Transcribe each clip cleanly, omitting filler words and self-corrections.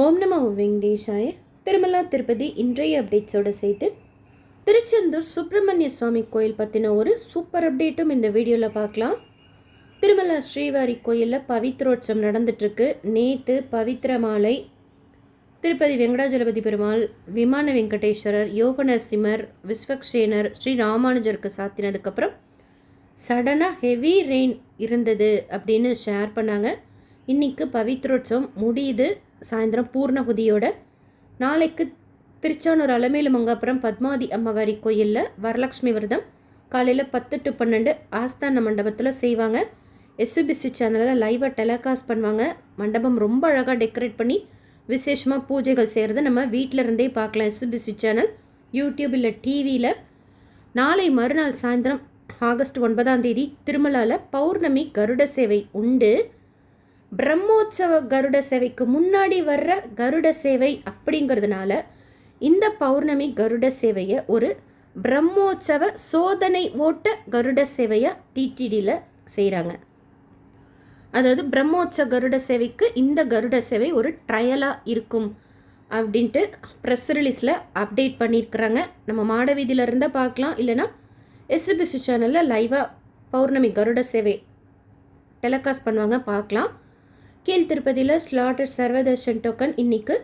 ஓம் நமோ வெங்கடேஷாய. திருமலா திருப்பதி இன்றைய அப்டேட்ஸோடு சேர்த்து திருச்செந்தூர் சுப்பிரமணிய சுவாமி கோயில் பற்றின ஒரு சூப்பர் அப்டேட்டும் இந்த வீடியோவில் பார்க்கலாம். திருமலா ஸ்ரீவாரி கோயிலில் பவித்ரோற்சவம் நடந்துட்டுருக்கு. நேற்று பவித்ர மாலை திருப்பதி வெங்கடாஜலபதி பெருமாள், விமான வெங்கடேஸ்வரர், யோக நரசிம்மர், விஸ்வக்சேனர், ஸ்ரீ ராமானுஜருக்கு சாத்தினதுக்கப்புறம் சடனாக ஹெவி ரெயின் இருந்தது அப்படின்னு ஷேர் பண்ணாங்க. இன்றைக்கு பவித்ரோற்சவம் முடியுது சாயந்தரம் பூர்ணகுதியோட. நாளைக்கு திருச்சானூர் அலமேலு மங்காபுரம் பத்மாவதி அம்மவாரி கோயிலில் வரலட்சுமி விரதம் காலையில் 10 to 12 ஆஸ்தான மண்டபத்தில் செய்வாங்க. எஸ்யூபிசி சேனலில் லைவாக டெலிகாஸ்ட் பண்ணுவாங்க. மண்டபம் ரொம்ப அழகாக டெக்கரேட் பண்ணி விசேஷமாக பூஜைகள் செய்கிறத நம்ம வீட்டில் இருந்தே பார்க்கலாம். எஸ்யூபிசி சேனல் யூடியூப் இல்லை டிவியில். நாளை மறுநாள் சாயந்தரம் ஆகஸ்ட் 9 திருமலாவில் பௌர்ணமி கருட சேவை உண்டு. பிரம்மோற்சவ கருட சேவைக்கு முன்னாடி வர்ற கருட சேவை அப்படிங்கிறதுனால இந்த பௌர்ணமி கருட சேவையை ஒரு பிரம்மோற்சவ சோதனை ஓட்ட கருட சேவையை டிடிடியில் செய்கிறாங்க. அதாவது பிரம்மோற்சவ கருட சேவைக்கு இந்த கருட சேவை ஒரு ட்ரையலாக இருக்கும் அப்படின்ட்டு ப்ரெஸ் ரிலீஸில் அப்டேட் பண்ணியிருக்கிறாங்க. நம்ம மாடவீதியில் இருந்தால் பார்க்கலாம், இல்லைனா எஸ்பிசி சேனலில் லைவாக பௌர்ணமி கருட சேவை டெலிகாஸ்ட் பண்ணுவாங்க, பார்க்கலாம். கீழ் திருப்பதியில் ஸ்லாட்டர் சர்வதர்ஷன் டோக்கன் இன்றைக்கு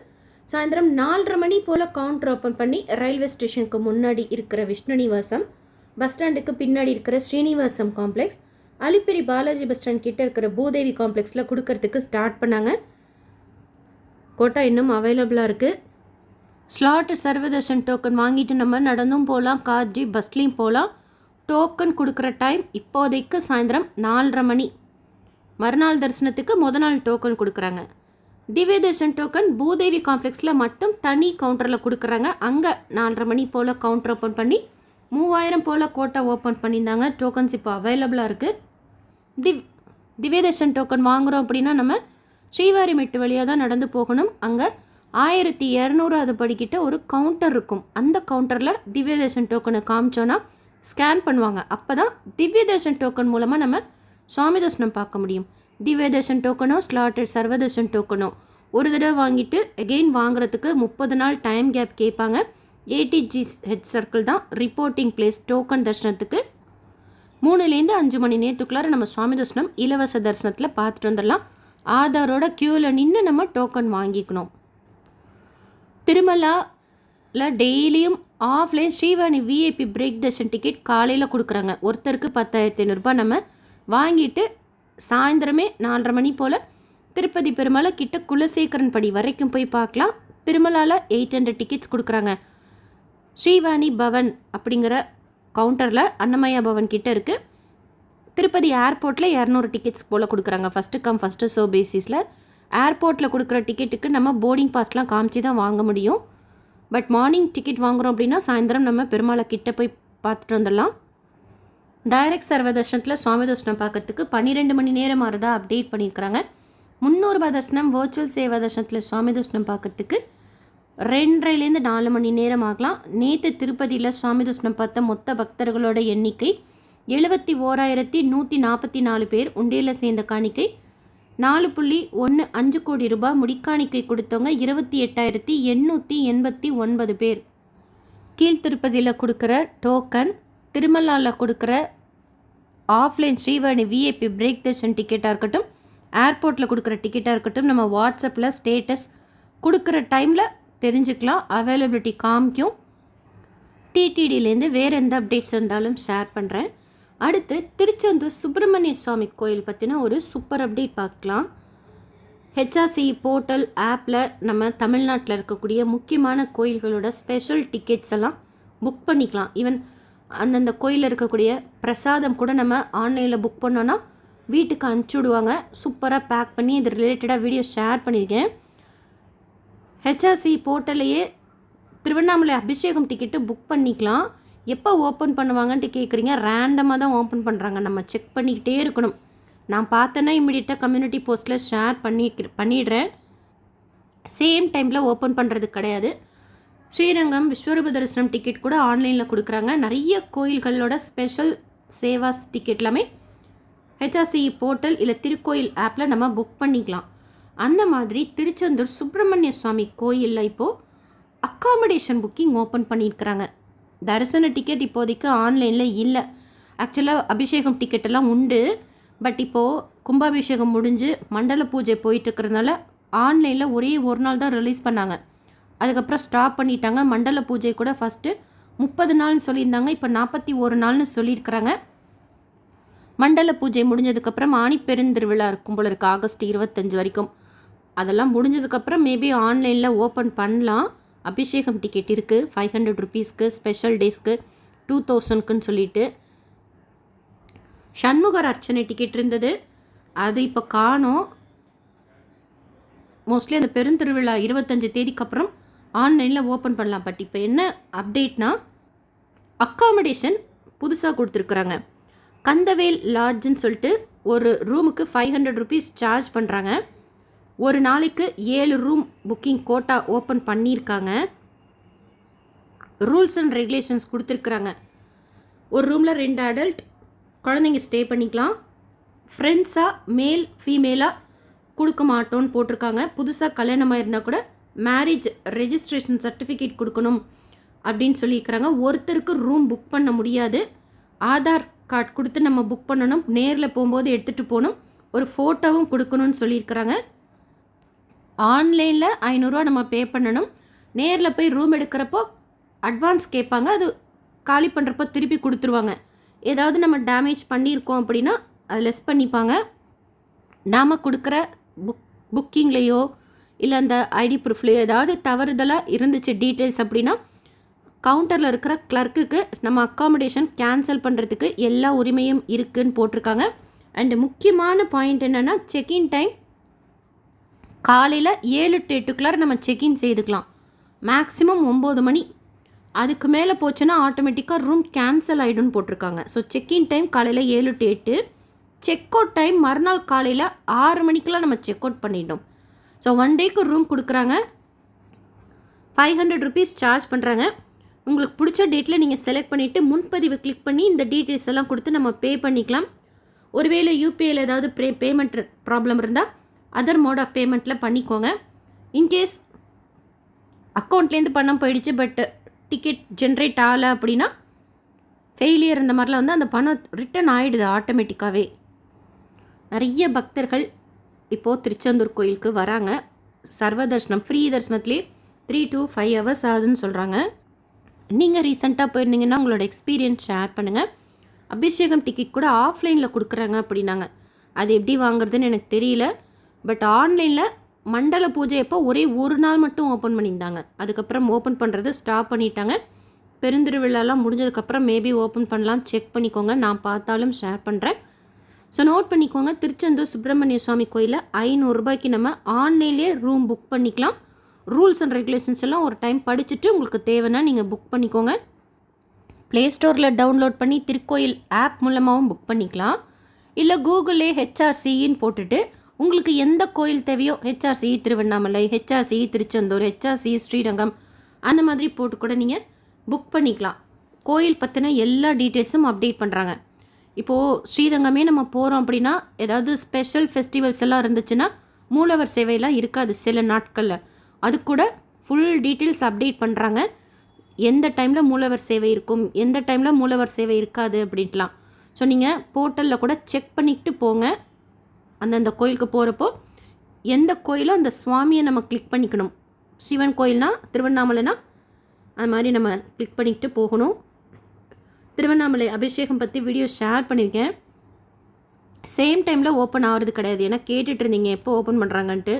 சாயந்தரம் 4:30 மணி போல் கவுண்டர் ஓப்பன் பண்ணி ரயில்வே ஸ்டேஷனுக்கு முன்னாடி இருக்கிற விஷ்ணு நிவாசம், பஸ் ஸ்டாண்டுக்கு பின்னாடி இருக்கிற Srinivasam complex, Alipiri Balaji bus stand கிட்டே இருக்கிற பூதேவி காம்ப்ளெக்ஸில் கொடுக்கறதுக்கு ஸ்டார்ட் பண்ணாங்க. கோட்டா இன்னும் அவைலபிளாக இருக்குது. ஸ்லாட்டர் சர்வதர்ஷன் டோக்கன் வாங்கிட்டு நம்ம நடந்தும் போகலாம், கார் ஜீப் பஸ்லேயும் போகலாம். டோக்கன் கொடுக்குற டைம் இப்போதைக்கு சாயந்தரம் 4:30 மணி. மறுநாள் தரிசனத்துக்கு நாள் டோக்கன் கொடுக்குறாங்க. திவ்ய தர்ஷன் டோக்கன் பூதேவி காம்ப்ளெக்ஸில் மட்டும் தனி கவுண்டரில் கொடுக்குறாங்க. அங்கே 4:30 மணி போல் கவுண்டர் ஓப்பன் பண்ணி 3000 போல் கோட்டா ஓப்பன் பண்ணியிருந்தாங்க. டோக்கன்ஸ் இப்போ அவைலபிளாக இருக்குது. திவ்ய தர்ஷன் டோக்கன் வாங்குகிறோம் அப்படின்னா நம்ம ஸ்ரீவாரி மெட்டு வழியாக தான் நடந்து போகணும். அங்கே 1200 படிக்கிட்ட ஒரு கவுண்டர் இருக்கும். அந்த கவுண்டரில் திவ்ய தர்ஷன் டோக்கனை காமிச்சோன்னா ஸ்கேன் பண்ணுவாங்க. அப்போ தான் திவ்ய தர்ஷன் டோக்கன் மூலமாக நம்ம சுவாமி தர்சனம் பார்க்க முடியும். திவ்ய தர்ஷன் டோக்கனோ ஸ்லாட்டர் சர்வதர்ஷன் டோக்கனோ ஒரு தடவை வாங்கிட்டு அகெயின் வாங்குறதுக்கு 30 நாள் டைம் கேப் கேட்பாங்க. ATGH சர்க்கிள் தான் ரிப்போர்ட்டிங் பிளேஸ். டோக்கன் தர்ஷனத்துக்கு 3லேருந்து 5 மணி நேரத்துக்குள்ளார நம்ம சுவாமி தர்சனம் இலவச தரிசனத்தில் பார்த்துட்டு வந்துடலாம். ஆதாரோட க்யூவில் நின்று நம்ம டோக்கன் வாங்கிக்கணும். திருமலாவில் டெய்லியும் offline Srivani VIP break Darshan ticket காலையில் கொடுக்குறாங்க. ஒருத்தருக்கு 10,500 நம்ம வாங்கிட்டு சாயந்தரமே 4:30 மணி போல் திருப்பதி பெருமாளை கிட்ட குலசேகரன் படி வரைக்கும் போய் பார்க்கலாம். திருமலாவில் 800 டிக்கெட்ஸ் கொடுக்குறாங்க. ஸ்ரீவாணி பவன் அப்படிங்கிற கவுண்டரில் அன்னமயா பவன் கிட்ட இருக்குது. திருப்பதி ஏர்போர்ட்டில் 200 டிக்கெட்ஸ் போல் கொடுக்குறாங்க. ஃபஸ்ட்டு கம் ஃபஸ்ட்டு ஷோ பேசிஸில். ஏர்போர்ட்டில் கொடுக்குற டிக்கெட்டுக்கு நம்ம போர்டிங் பாஸ்லாம் காமிச்சு தான் வாங்க முடியும். பட் மார்னிங் டிக்கெட் வாங்குகிறோம் அப்படின்னா சாயந்தரம் நம்ம பெருமாளை கிட்ட போய் பார்த்துட்டு வந்துடலாம். டைரக்ட் சர்வதர்ஷனத்தில் சுவாமி தர்சனம் பார்க்கறதுக்கு 12 மணி நேரம் ஆகிறதா அப்டேட் பண்ணியிருக்கிறாங்க. 300 தர்சனம் வர்ச்சுவல் சேவா தர்சனத்தில் சுவாமி தர்சனம் பார்க்கறதுக்கு 2.5லேருந்து 4 மணி நேரம் ஆகலாம். நேற்று திருப்பதியில் சுவாமி தர்சனம் பார்த்த மொத்த பக்தர்களோட எண்ணிக்கை 71,144 பேர். உண்டியில் சேர்ந்த காணிக்கை 4.15 கோடி ரூபாய். முடிக்காணிக்கை கொடுத்தவங்க 28,889 பேர். கீழ் திருப்பதியில் கொடுக்குற டோக்கன், திருமலாவில் கொடுக்குற offline Srivani VIP break darshan டிக்கெட்டாக இருக்கட்டும், ஏர்போர்ட்டில் கொடுக்குற டிக்கெட்டாக இருக்கட்டும், நம்ம வாட்ஸ்அப்பில் ஸ்டேட்டஸ் கொடுக்குற டைமில் தெரிஞ்சுக்கலாம். அவைலபிலிட்டி காமிக்கும். டிடிடிலேருந்து வேறு எந்த அப்டேட்ஸ் இருந்தாலும் ஷேர் பண்ணுறேன். அடுத்து திருச்செந்தூர் சுப்பிரமணிய சுவாமி கோயில் பற்றின ஒரு சூப்பர் அப்டேட் பார்க்கலாம். HRC போர்ட்டல் ஆப்பில் நம்ம தமிழ்நாட்டில் இருக்கக்கூடிய முக்கியமான கோயில்களோட ஸ்பெஷல் டிக்கெட்ஸ் எல்லாம் புக் பண்ணிக்கலாம். ஈவன் அந்தந்த கோயிலில் இருக்கக்கூடிய பிரசாதம் கூட நம்ம ஆன்லைனில் புக் பண்ணோன்னா வீட்டுக்கு அனுப்பிச்சி விடுவாங்க. சூப்பராக பேக் பண்ணி இது ரிலேட்டடாக வீடியோ ஷேர் பண்ணியிருக்கேன். HRC போர்ட்டலையே திருவண்ணாமலை அபிஷேகம் டிக்கெட்டு புக் பண்ணிக்கலாம். எப்போ ஓப்பன் பண்ணுவாங்கன்ட்டு கேட்குறீங்க. ரேண்டமாக தான் ஓப்பன் பண்ணுறாங்க. நம்ம செக் பண்ணிக்கிட்டே இருக்கணும். நான் பார்த்தேன்னா இம்மிடியட்டாக கம்யூனிட்டி போஸ்ட்டில் ஷேர் பண்ணிடுறேன். சேம் டைமில் ஓப்பன் பண்ணுறது கிடையாது. ஸ்ரீரங்கம் விஸ்வரூப தரிசனம் டிக்கெட் கூட ஆன்லைனில் கொடுக்குறாங்க. நிறைய கோயில்களோட ஸ்பெஷல் சேவாஸ் டிக்கெட் எல்லாமே HRC போர்ட்டல் இல்லை திருக்கோயில் ஆப்பில் நம்ம புக் பண்ணிக்கலாம். அந்த மாதிரி திருச்செந்தூர் சுப்பிரமணிய சுவாமி கோயிலில் இப்போது அக்காமடேஷன் புக்கிங் ஓப்பன் பண்ணியிருக்கிறாங்க. தரிசன டிக்கெட் இப்போதைக்கு ஆன்லைனில் இல்லை. ஆக்சுவலாக அபிஷேகம் டிக்கெட்டெல்லாம் உண்டு. பட் இப்போது கும்பாபிஷேகம் முடிஞ்சு மண்டல பூஜை போயிட்டுருக்கிறதுனால ஆன்லைனில் ஒரே ஒரு நாள் தான் ரிலீஸ் பண்ணாங்க. அதுக்கப்புறம் ஸ்டாப் பண்ணிட்டாங்க. மண்டல பூஜை கூட ஃபஸ்ட்டு 30 நாள்னு சொல்லியிருந்தாங்க. இப்போ 41 நாள்னு சொல்லியிருக்கிறாங்க. மண்டல பூஜை முடிஞ்சதுக்கப்புறம் ஆணிப்பெருந்திருவிழா இருக்கும் போல இருக்குது, ஆகஸ்ட் 25 வரைக்கும். அதெல்லாம் முடிஞ்சதுக்கப்புறம் மேபி ஆன்லைனில் ஓப்பன் பண்ணலாம். அபிஷேகம் டிக்கெட் இருக்குது 500 ருபீஸ்க்கு, ஸ்பெஷல் டேஸ்க்கு 2000க்குன்னு சொல்லிட்டு. சண்முகர் அர்ச்சனை டிக்கெட் இருந்தது, அது இப்போ காணோம். மோஸ்ட்லி அந்த பெருந்திருவிழா 25 தேதிக்கு அப்புறம் ஆன்லைனில் ஓப்பன் பண்ணலாம். பட் இப்போ என்ன அப்டேட்னா, அக்காமடேஷன் புதுசாக கொடுத்துருக்குறாங்க. கந்தவேல் லாட்ஜுன்னு சொல்லிட்டு ஒரு ரூமுக்கு 500 ருபீஸ் சார்ஜ் பண்ணுறாங்க. ஒரு நாளைக்கு 7 ரூம் புக்கிங் கோட்டா ஓப்பன் பண்ணியிருக்காங்க. ரூல்ஸ் அண்ட் ரெகுலேஷன்ஸ் கொடுத்துருக்குறாங்க. ஒரு ரூமில் 2 அடல்ட் குழந்தைங்க ஸ்டே பண்ணிக்கலாம். ஃப்ரெண்ட்ஸாக மேல் ஃபீமேலாக கொடுக்க மாட்டோன்னு போட்டிருக்காங்க. புதுசாக கல்யாணமாக இருந்தால் கூட மேரேஜ் ரெஜிஸ்ட்ரேஷன் சர்டிஃபிகேட் கொடுக்கணும் அப்படின்னு சொல்லியிருக்கிறாங்க. ஒருத்தருக்கு ரூம் புக் பண்ண முடியாது. ஆதார் கார்டு கொடுத்து நம்ம புக் பண்ணணும். நேரில் போகும்போது எடுத்துகிட்டு போகணும். ஒரு ஃபோட்டோவும் கொடுக்கணும்னு சொல்லியிருக்கிறாங்க. ஆன்லைனில் 500 ரூபா நம்ம பே பண்ணணும். நேரில் போய் ரூம் எடுக்கிறப்போ அட்வான்ஸ் கேட்பாங்க. அது காலி பண்ணுறப்போ திருப்பி கொடுத்துருவாங்க. ஏதாவது நம்ம டேமேஜ் பண்ணியிருக்கோம் அப்படின்னா அதை லெஸ் பண்ணிப்பாங்க. நாம் கொடுக்குற புக்கிங்லேயோ இல்லை அந்த ஐடி ப்ரூஃப்லேயோ ஏதாவது தவறுதலாக இருந்துச்சு டீட்டெயில்ஸ் அப்படின்னா கவுண்டரில் இருக்கிற கிளர்க்குக்கு நம்ம அக்காமடேஷன் கேன்சல் பண்ணுறதுக்கு எல்லா உரிமையும் இருக்குதுன்னு போட்டிருக்காங்க. அண்டு முக்கியமான பாயிண்ட் என்னென்னா, செக்இன் டைம் காலையில் 7 to 8 நம்ம செக்இன் செய்துக்கலாம். மேக்ஸிமம் 9 மணி. அதுக்கு மேலே போச்சுன்னா ஆட்டோமேட்டிக்காக ரூம் கேன்சல் ஆகிடும்னு போட்டிருக்காங்க. ஸோ செக்இன் டைம் காலையில் 7 to 8. செக் அவுட் டைம் மறுநாள் காலையில் 6 மணிக்கெலாம் நம்ம செக் அவுட் பண்ணிட்டோம். ஸோ 1 டேக்கு ரூம் கொடுக்குறாங்க. 500 ருபீஸ் சார்ஜ் பண்ணுறாங்க. உங்களுக்கு பிடிச்ச டேட்டில் நீங்கள் செலக்ட் பண்ணிவிட்டு முன்பதிவு கிளிக் பண்ணி இந்த டீட்டெயில்ஸ் எல்லாம் கொடுத்து நம்ம பே பண்ணிக்கலாம். ஒருவேளை யூபிஐயில் ஏதாவது பேமெண்ட் ப்ராப்ளம் இருந்தால் அதர் மோட் ஆஃப் பேமெண்ட்டில் பண்ணிக்கோங்க. இன்கேஸ் அக்கௌண்ட்லேருந்து பணம் போயிடுச்சு பட் டிக்கெட் ஜென்ரேட் ஆகலை அப்படின்னா ஃபெயிலியர் இந்த மாதிரிலாம் வந்து அந்த பணம் ரிட்டன் ஆகிடுது ஆட்டோமேட்டிக்காகவே. நிறைய பக்தர்கள் இப்போது திருச்செந்தூர் கோயிலுக்கு வராங்க. சர்வ தர்ஷனம் ஃப்ரீ தர்ஷனத்துலேயே 3 to 5 hours ஆகுதுன்னு சொல்கிறாங்க. நீங்கள் ரீசெண்டாக போயிருந்தீங்கன்னா உங்களோட எக்ஸ்பீரியன்ஸ் ஷேர் பண்ணுங்கள். அபிஷேகம் டிக்கெட் கூட ஆஃப்லைனில் கொடுக்குறாங்க அப்படின்னாங்க. அது எப்படி வாங்குறதுன்னு எனக்கு தெரியல. பட் ஆன்லைனில் மண்டல பூஜை எப்போ ஒரே ஒரு நாள் மட்டும் ஓப்பன் பண்ணியிருந்தாங்க. அதுக்கப்புறம் ஓப்பன் பண்ணுறது ஸ்டாப் பண்ணிட்டாங்க. பெருந்திருவிழாலாம் முடிஞ்சதுக்கப்புறம் மேபி ஓப்பன் பண்ணலாம். செக் பண்ணிக்கோங்க. நான் பார்த்தாலும் ஷேர் பண்ணுறேன். ஸோ நோட் பண்ணிக்கோங்க. திருச்செந்தூர் சுப்பிரமணிய சுவாமி கோயிலில் 500 ரூபாய்க்கு நம்ம ஆன்லைன்லேயே ரூம் புக் பண்ணிக்கலாம். ரூல்ஸ் அண்ட் ரெகுலேஷன்ஸ் எல்லாம் ஒரு டைம் படிச்சுட்டு உங்களுக்கு தேவைன்னா நீங்கள் புக் பண்ணிக்கோங்க. ப்ளே ஸ்டோரில் டவுன்லோட் பண்ணி திருக்கோயில் ஆப் மூலமாகவும் புக் பண்ணிக்கலாம். இல்லை கூகுளே ஹெச்ஆர்சின்னு போட்டுட்டு உங்களுக்கு எந்த கோயில் தேவையோ, HRC Tiruvannamalai, HRC Tiruchendur, HRC Srirangam, அந்த மாதிரி போட்டு கூட நீங்கள் புக் பண்ணிக்கலாம். கோயில் பற்றின எல்லா டீட்டெயில்ஸும் அப்டேட் பண்ணுறாங்க. இப்போது ஸ்ரீரங்கமே நம்ம போகிறோம் அப்படின்னா ஏதாவது ஸ்பெஷல் ஃபெஸ்டிவல்ஸ் எல்லாம் இருந்துச்சுன்னா மூலவர் சேவையெல்லாம் இருக்காது சில நாட்களில். அது கூட ஃபுல் டீட்டெயில்ஸ் அப்டேட் பண்ணுறாங்க. எந்த டைமில் மூலவர் சேவை இருக்கும், எந்த டைமில் மூலவர் சேவை இருக்காது அப்படின்ட்டுலாம். ஸோ நீங்கள் போர்ட்டலில் கூட செக் பண்ணிக்கிட்டு போங்க. அந்தந்த கோயிலுக்கு போகிறப்போ எந்த கோயிலோ அந்த சுவாமியை நம்ம கிளிக் பண்ணிக்கணும். சிவன் கோயில்னா திருவண்ணாமலைனா அது மாதிரி நம்ம கிளிக் பண்ணிக்கிட்டு போகணும். திருவண்ணாமலை அபிஷேகம் பற்றி வீடியோ ஷேர் பண்ணியிருக்கேன். சேம் டைமில் ஓப்பன் ஆகிறது கிடையாது. ஏன்னா கேட்டுட்டு இருந்தீங்க எப்போ ஓப்பன் பண்ணுறாங்கன்ட்டு.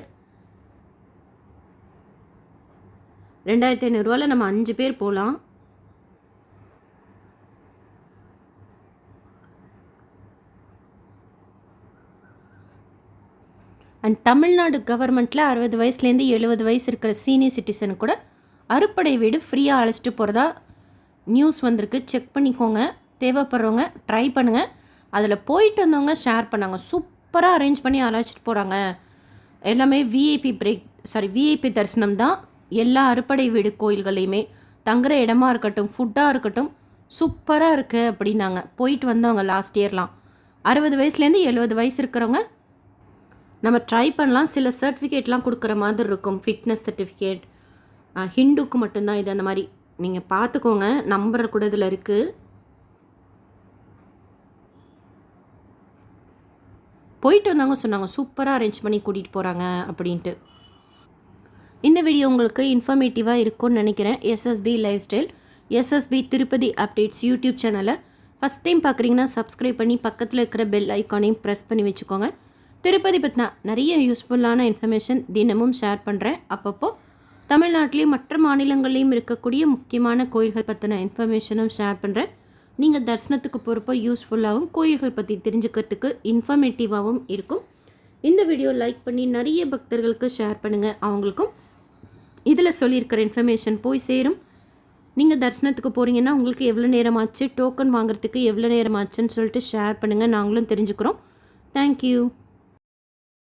2500 ரூபாயில் நம்ம 5 பேர் போகலாம். அண்ட் தமிழ்நாடு கவர்மெண்ட்டில் 60 வயசுலேருந்து 70 வயசு இருக்கிற சீனியர் சிட்டிசன் கூட அறுப்படை வீடு ஃப்ரீயாக அழைச்சிட்டு போகிறதா நியூஸ் வந்திருக்கு. செக் பண்ணிக்கோங்க. தேவைப்படுறவங்க ட்ரை பண்ணுங்கள். அதில் போயிட்டு வந்தவங்க ஷேர் பண்ணாங்க. சூப்பராக அரேஞ்ச் பண்ணி அழைச்சிட்டு போகிறாங்க. எல்லாமே விஐபி தரிசனம் தான். எல்லா அறுப்படை வீடு கோயில்களையுமே தங்குற இடமா இருக்கட்டும், ஃபுட்டாக இருக்கட்டும், சூப்பராக இருக்குது அப்படின்னாங்க. போயிட்டு வந்தவங்க லாஸ்ட் இயர்லாம் 60 வயசுலேருந்து 70 வயசு இருக்கிறவங்க நம்ம ட்ரை பண்ணலாம். சில சர்டிஃபிகேட்லாம் கொடுக்குற மாதிரி இருக்கும். ஃபிட்னஸ் சர்டிஃபிகேட், ஹிந்துக்கு மட்டும்தான் இது. அந்த மாதிரி நீங்கள் பார்த்துக்கோங்க. நம்பர் கூட இதில் இருக்குது. போயிட்டு வந்தாங்க சொன்னாங்க, சூப்பராக அரேஞ்ச் பண்ணி கூட்டிகிட்டு போகிறாங்க அப்படின்ட்டு. இந்த வீடியோ உங்களுக்கு இன்ஃபர்மேட்டிவாக இருக்கும்னு நினைக்கிறேன். எஸ்எஸ்பி லைஃப் ஸ்டைல், எஸ்எஸ்பி திருப்பதி அப்டேட்ஸ் யூடியூப் சேனலை ஃபஸ்ட் டைம் பார்க்குறீங்கன்னா சப்ஸ்கிரைப் பண்ணி பக்கத்தில் இருக்கிற பெல் ஐக்கானையும் ப்ரெஸ் பண்ணி வச்சுக்கோங்க. திருப்பதி பற்றினா நிறைய யூஸ்ஃபுல்லான இன்ஃபர்மேஷன் தினமும் ஷேர் பண்ணுறேன். அப்பப்போ தமிழ்நாட்டிலையும் மற்ற மாநிலங்கள்லேயும் இருக்கக்கூடிய முக்கியமான கோயில்கள் பற்றின இன்ஃபர்மேஷனும் ஷேர் பண்ணுறேன். நீங்கள் தரிசனத்துக்கு போகிறப்போ யூஸ்ஃபுல்லாகவும் கோயில்கள் பற்றி தெரிஞ்சுக்கிறதுக்கு இன்ஃபர்மேட்டிவாகவும் இருக்கும். இந்த வீடியோ லைக் பண்ணி நிறைய பக்தர்களுக்கு ஷேர் பண்ணுங்கள். அவங்களுக்கும் இதில் சொல்லியிருக்கிற இன்ஃபர்மேஷன் போய் சேரும். நீங்கள் தரிசனத்துக்கு போகிறீங்கன்னா உங்களுக்கு எவ்வளோ நேரம் ஆச்சு, டோக்கன் வாங்குறதுக்கு எவ்வளோ நேரம் ஆச்சுன்னு சொல்லிட்டு ஷேர் பண்ணுங்கள். நாங்களும் தெரிஞ்சுக்கிறோம். தேங்க்யூ.